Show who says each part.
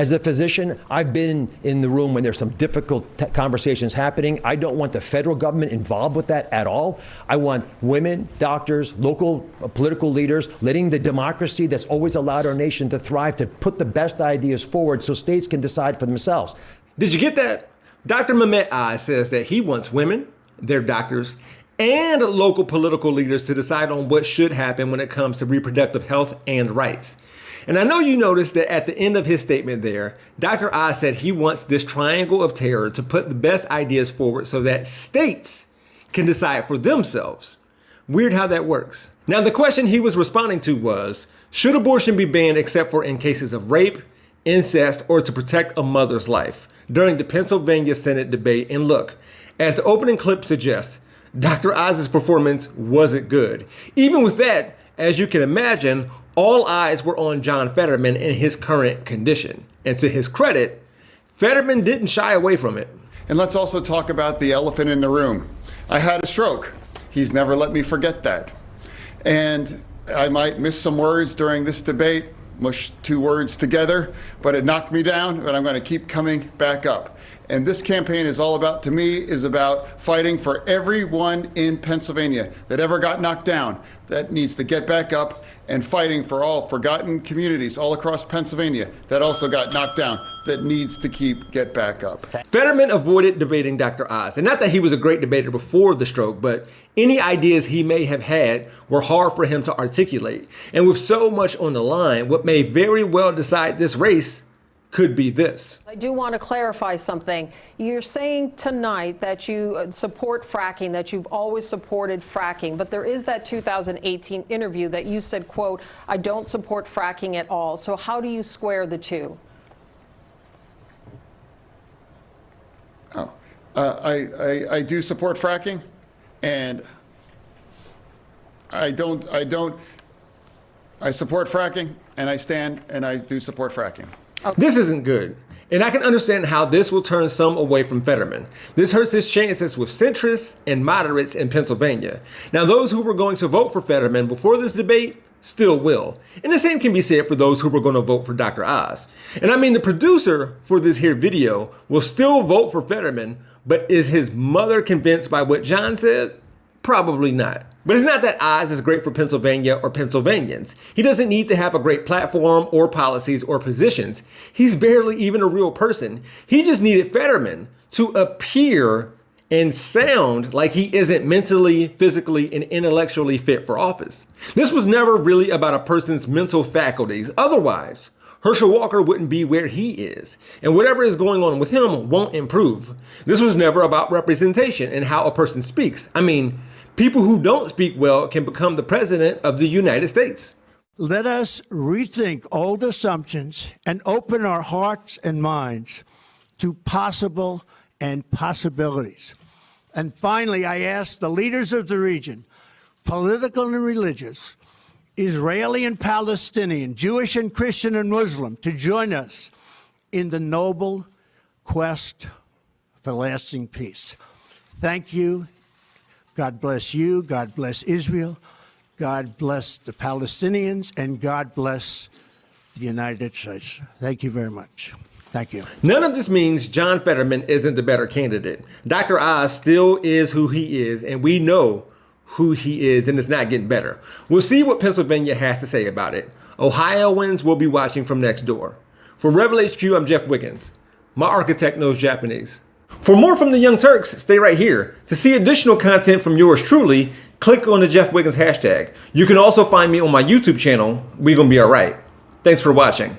Speaker 1: As a physician, I've been in the room when there's some difficult conversations happening. I don't want the federal government involved with that at all. I want women, doctors, local political leaders, letting the democracy that's always allowed our nation to thrive, to put the best ideas forward so states can decide for themselves.
Speaker 2: Did you get that? Dr. Mehmet Oz says that he wants women, their doctors, and local political leaders to decide on what should happen when it comes to reproductive health and rights. And I know you noticed that at the end of his statement there, Dr. Oz said he wants this triangle of terror to put the best ideas forward so that states can decide for themselves. Weird how that works. Now, the question he was responding to was, should abortion be banned except for in cases of rape, incest, or to protect a mother's life during the Pennsylvania Senate debate? And look, as the opening clip suggests, Dr. Oz's performance wasn't good. Even with that, as you can imagine, all eyes were on John Fetterman in his current condition. And to his credit, Fetterman didn't shy away from it.
Speaker 3: And let's also talk about the elephant in the room. I had a stroke. He's never let me forget that. And I might miss some words during this debate, mush two words together, but it knocked me down, but I'm going to keep coming back up. And this campaign is all about, to me, is about fighting for everyone in Pennsylvania that ever got knocked down, that needs to get back up, and fighting for all forgotten communities all across Pennsylvania that also got knocked down, that needs to get back up.
Speaker 2: Fetterman avoided debating Dr. Oz. And not that he was a great debater before the stroke, but any ideas he may have had were hard for him to articulate. And with so much on the line, what may very well decide this race could be this.
Speaker 4: I do want to clarify something. You're saying tonight that you support fracking, that you've always supported fracking, but there is that 2018 interview that you said, quote, I don't support fracking at all. So how do you square the two?
Speaker 3: Oh, I do support fracking, and I support fracking, and I stand and I do support fracking.
Speaker 2: This isn't good. And I can understand how this will turn some away from Fetterman. This hurts his chances with centrists and moderates in Pennsylvania. Now, those who were going to vote for Fetterman before this debate still will. And the same can be said for those who were going to vote for Dr. Oz. And I mean, the producer for this here video will still vote for Fetterman, but is his mother convinced by what John said? Probably not. But it's not that Oz is great for Pennsylvania or Pennsylvanians. He doesn't need to have a great platform or policies or positions. He's barely even a real person. He just needed Fetterman to appear and sound like he isn't mentally, physically, and intellectually fit for office. This was never really about a person's mental faculties. Otherwise, Herschel Walker wouldn't be where he is, and whatever is going on with him won't improve. This was never about representation and how a person speaks. I mean, people who don't speak well can become the president of the United States.
Speaker 5: Let us rethink old assumptions and open our hearts and minds to possible and possibilities. And finally, I ask the leaders of the region, political and religious, Israeli and Palestinian, Jewish and Christian and Muslim, to join us in the noble quest for lasting peace. Thank you. God bless you. God bless Israel. God bless the Palestinians. And God bless the United States. Thank you very much. Thank you.
Speaker 2: None of this means John Fetterman isn't the better candidate. Dr. Oz still is who he is, and we know who he is, and it's not getting better. We'll see what Pennsylvania has to say about it. Ohioans will be watching from next door. For Rebel HQ, I'm Jeff Wiggins. My architect knows Japanese. For more from the Young Turks, stay right here. To see additional content from yours truly, click on the Jeff Wiggins hashtag. You can also find me on my YouTube channel, We Gonna Be Alright. Thanks for watching.